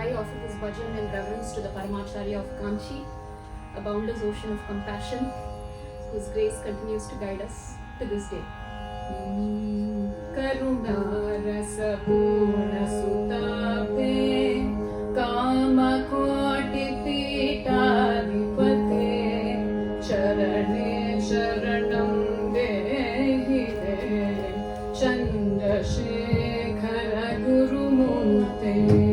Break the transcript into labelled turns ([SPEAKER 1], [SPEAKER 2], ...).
[SPEAKER 1] I offer this bhajan in reverence to the Paramacharya of Kanchi, a boundless ocean of compassion, whose grace continues to guide us to this day. Karuna rasa purna sutape kama koti pitadipate charane sharanam dehi de chandrasekhara gurumurte.